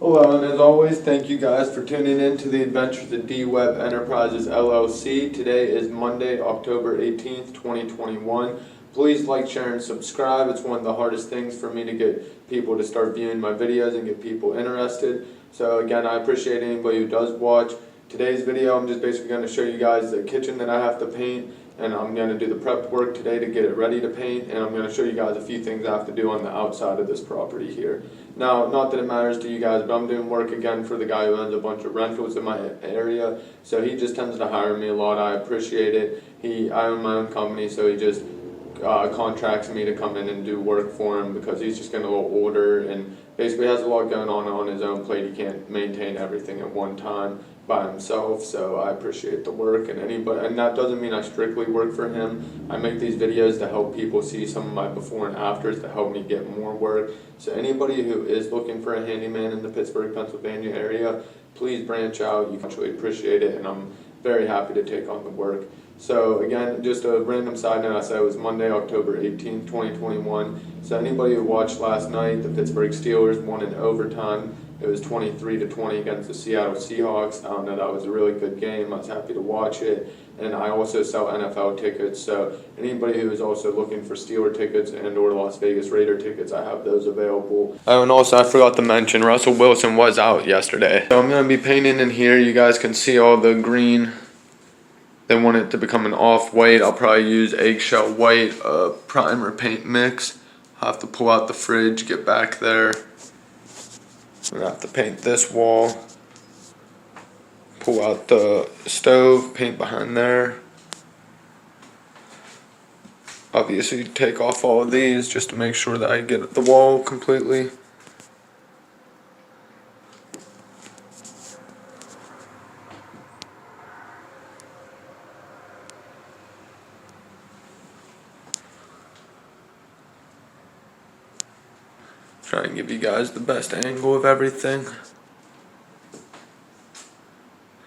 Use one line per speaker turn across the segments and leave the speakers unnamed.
Hello, and as always, thank you guys for tuning in to the Adventures of D-Webb Enterprises LLC. Today is Monday, October 18th, 2021. Please like, share, and subscribe. It's one of the hardest things for me to get people to start viewing my videos and get people interested. So again, I appreciate anybody who does watch. Today's video, I'm just basically going to show you guys the kitchen that I have to paint, and I'm going to do the prep work today to get it ready to paint, and I'm going to show you guys a few things I have to do on the outside of this property here. Now, not that it matters to you guys, but I'm doing work again for the guy who owns a bunch of rentals in my area, so he just tends to hire me a lot. I appreciate it. I own my own company, so he just contracts me to come in and do work for him because he's just getting a little older and basically has a lot going on his own plate. He can't maintain everything at one time by himself, so I appreciate the work. And that doesn't mean I strictly work for him. I make these videos to help people see some of my before and afters to help me get more work. So anybody who is looking for a handyman in the Pittsburgh, Pennsylvania area, please branch out. You can actually appreciate it, and I'm very happy to take on the work. So again, just a random side note, I said it was Monday, October 18th, 2021. So anybody who watched last night, the Pittsburgh Steelers won in overtime. It was 23-20 against the Seattle Seahawks. I don't know, that was a really good game. I was happy to watch it. And I also sell NFL tickets, so anybody who is also looking for Steeler tickets and or Las Vegas Raider tickets, I have those available. Oh, and also I forgot to mention, Russell Wilson was out yesterday. So I'm going to be painting in here. You guys can see all the green. They want it to become an off-white. I'll probably use eggshell white, primer paint mix. I'll have to pull out the fridge, get back there. I'm going to have to paint this wall. Pull out the stove, paint behind there. Obviously take off all of these just to make sure that I get the wall completely. Try and give you guys the best angle of everything.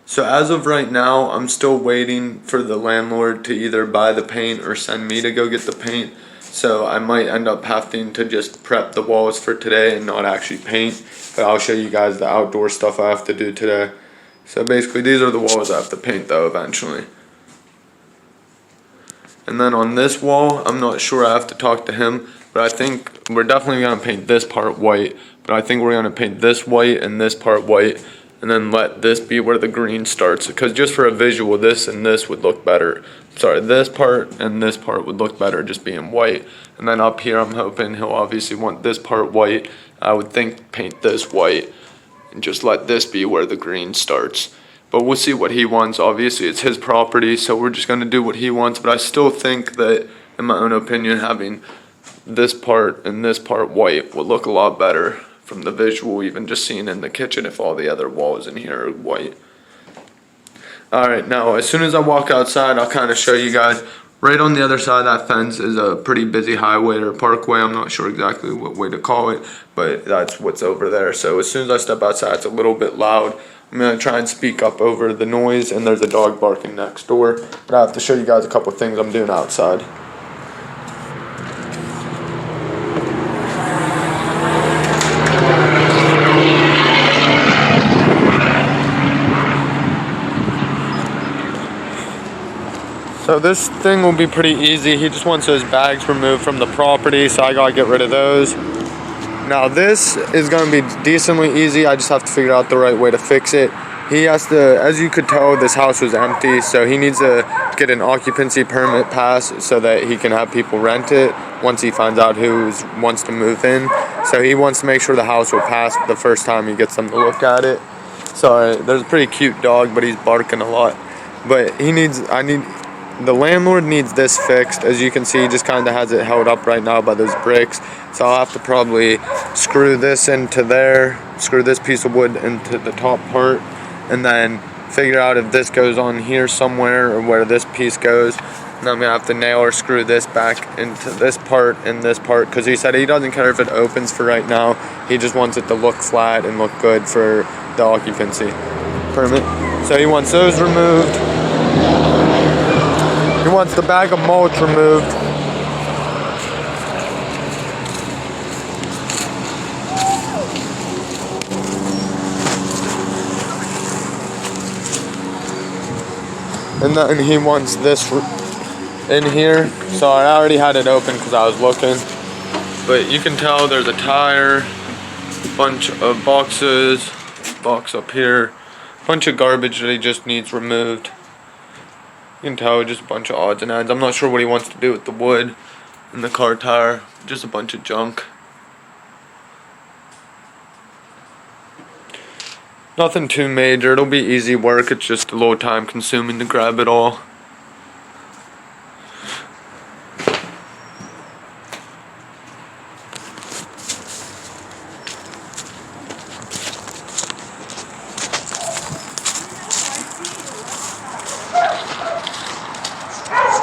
So as of right now, I'm still waiting for the landlord to either buy the paint or send me to go get the paint. So I might end up having to just prep the walls for today and not actually paint. But I'll show you guys the outdoor stuff I have to do today. So basically these are the walls I have to paint though eventually. And then on this wall, I'm not sure, I have to talk to him. But I think we're definitely going to paint this part white. But I think we're going to paint this white and this part white. And then let this be where the green starts. Because just for a visual, this and this would look better. Sorry, this part and this part would look better just being white. And then up here, I'm hoping he'll obviously want this part white. I would think paint this white. And just let this be where the green starts. But we'll see what he wants. Obviously, it's his property. So we're just going to do what he wants. But I still think that, in my own opinion, having this part and this part white will look a lot better from the visual, even just seeing in the kitchen if all the other walls in here are white. Alright, now as soon as I walk outside, I'll kind of show you guys. Right on the other side of that fence is a pretty busy highway or parkway. I'm not sure exactly what way to call it, but that's what's over there. So as soon as I step outside, it's a little bit loud. I'm going to try and speak up over the noise, and there's a dog barking next door. But I have to show you guys a couple things I'm doing outside. So this thing will be pretty easy. He just wants those bags removed from the property, so I gotta get rid of those. Now this is gonna be decently easy. I just have to figure out the right way to fix it. He has to, as you could tell, this house was empty, so he needs to get an occupancy permit passed so that he can have people rent it once he finds out who wants to move in. So he wants to make sure the house will pass the first time he gets them to look at it. Sorry, there's a pretty cute dog, but he's barking a lot. But the landlord needs this fixed. As you can see, he just kind of has it held up right now by those bricks. So I'll have to probably screw this into there, screw this piece of wood into the top part, and then figure out if this goes on here somewhere or where this piece goes. And I'm going to have to nail or screw this back into this part and this part, because he said he doesn't care if it opens for right now. He just wants it to look flat and look good for the occupancy permit. So he wants those removed. He wants the bag of mulch removed. And then he wants this in here. So I already had it open because I was looking. But you can tell there's a tire, bunch of boxes, box up here, bunch of garbage that he just needs removed. You can tell just a bunch of odds and ends. I'm not sure what he wants to do with the wood and the car tire. Just a bunch of junk. Nothing too major. It'll be easy work. It's just a little time consuming to grab it all.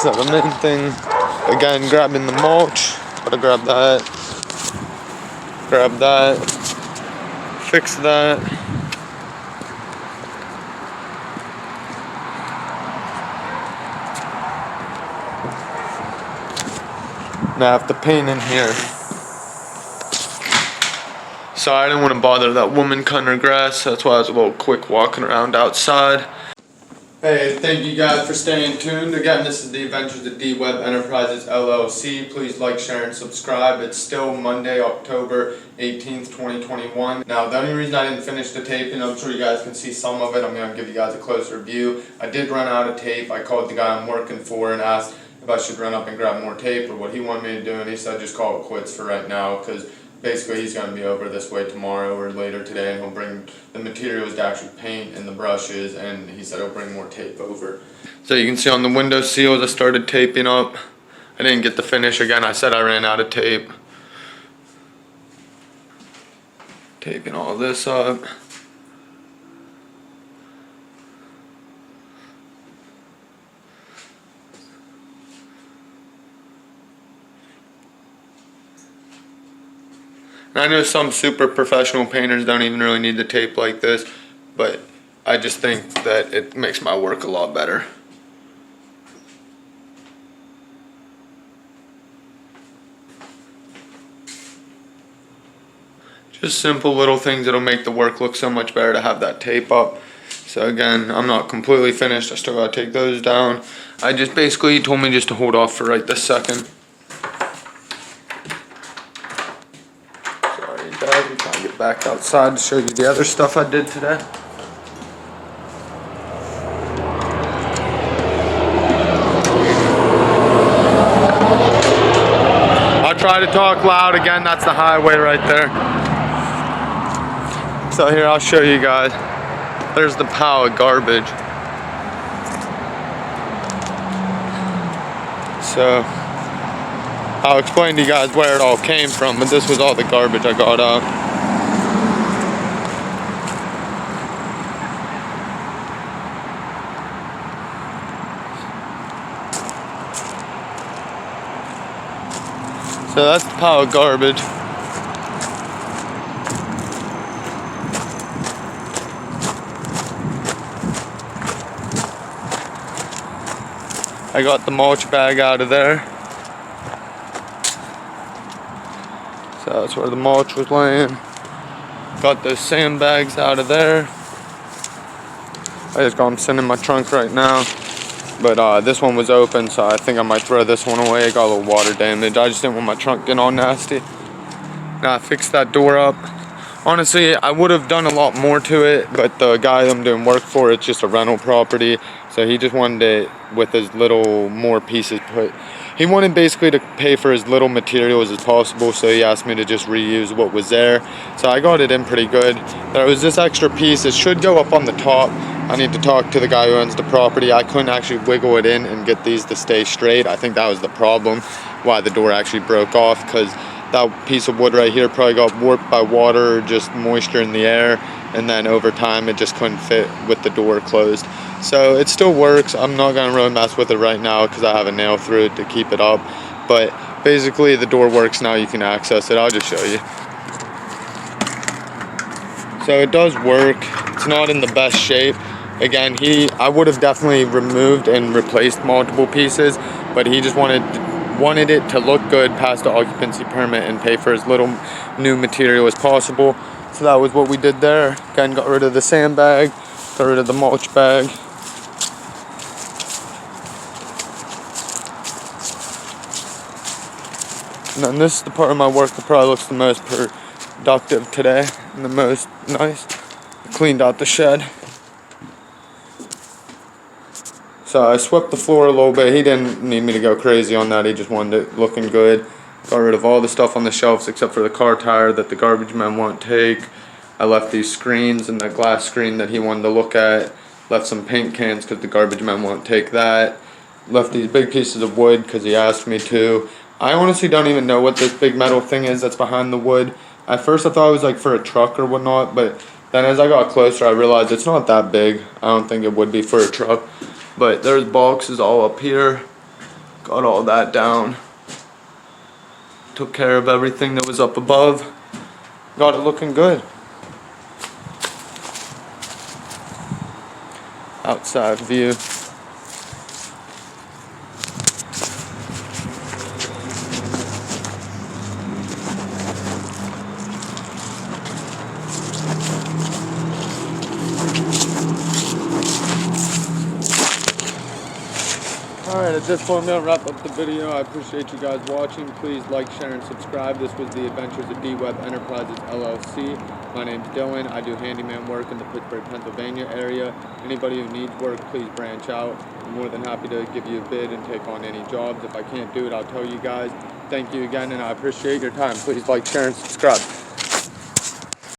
So the main thing, again, grabbing the mulch. Gotta grab that. Grab that. Fix that. Now I have to paint in here. Sorry, I didn't want to bother that woman cutting her grass. That's why I was a little quick walking around outside. Hey, thank you guys for staying tuned. Again, this is the Adventures of D-Webb Enterprises LLC. Please like, share, and subscribe. It's still Monday, October 18th, 2021. Now, the only reason I didn't finish the taping, I'm sure you guys can see some of it. I'm going to give you guys a closer view. I did run out of tape. I called the guy I'm working for and asked if I should run up and grab more tape or what he wanted me to do, and he said just call it quits for right now because basically he's going to be over this way tomorrow or later today, and he'll bring the materials to actually paint and the brushes, and he said he'll bring more tape over. So you can see on the window seals I started taping up. I didn't get to finish again. I said I ran out of tape. Taping all this up. And I know some super professional painters don't even really need the tape like this, but I just think that it makes my work a lot better. Just simple little things that'll make the work look so much better to have that tape up. So again, I'm not completely finished. I still gotta take those down. I just basically, he told me just to hold off for right this second. I'm trying to get back outside to show you the other stuff I did today. I'll try to talk loud again. That's the highway right there. So here, I'll show you guys. There's the pile of garbage. So I'll explain to you guys where it all came from, but this was all the garbage I got out. So that's the pile of garbage. I got the mulch bag out of there. So that's where the mulch was laying. Got those sandbags out of there. I just got them sitting in my trunk right now. But this one was open, so I think I might throw this one away. It got a little water damage. I just didn't want my trunk getting all nasty. Now I fixed that door up. Honestly, I would have done a lot more to it, but the guy I'm doing work for, it's just a rental property. So he just wanted it with as little more pieces put. He wanted basically to pay for as little materials as possible, so he asked me to just reuse what was there. So I got it in pretty good. There was this extra piece. It should go up on the top. I need to talk to the guy who owns the property. I couldn't actually wiggle it in and get these to stay straight. I think that was the problem, why the door actually broke off, because that piece of wood right here probably got warped by water or just moisture in the air, and then over time it just couldn't fit with the door closed. So it still works. I'm not going to really mess with it right now because I have a nail through it to keep it up. But basically the door works now. You can access it. I'll just show you. So it does work. It's not in the best shape. Again, I would have definitely removed and replaced multiple pieces, but he just wanted it to look good past the occupancy permit and pay for as little new material as possible. So that was what we did there. Again, got rid of the sandbag, got rid of the mulch bag. And then this is the part of my work that probably looks the most productive today and the most nice. I cleaned out the shed. So I swept the floor a little bit. He didn't need me to go crazy on that. He just wanted it looking good. Got rid of all the stuff on the shelves except for the car tire that the garbage men won't take. I left these screens and the glass screen that he wanted to look at. Left some paint cans because the garbage men won't take that. Left these big pieces of wood because he asked me to. I honestly don't even know what this big metal thing is that's behind the wood. At first I thought it was like for a truck or whatnot, but then as I got closer I realized it's not that big. I don't think it would be for a truck. But there's boxes all up here. Got all that down. Took care of everything that was up above. Got it looking good. Outside view. Alright, at this point I'm going to wrap up the video. I appreciate you guys watching. Please like, share, and subscribe. This was the Adventures of D-Webb Enterprises, LLC. My name's Dylan. I do handyman work in the Pittsburgh, Pennsylvania area. Anybody who needs work, please branch out. I'm more than happy to give you a bid and take on any jobs. If I can't do it, I'll tell you guys. Thank you again, and I appreciate your time. Please like, share, and subscribe.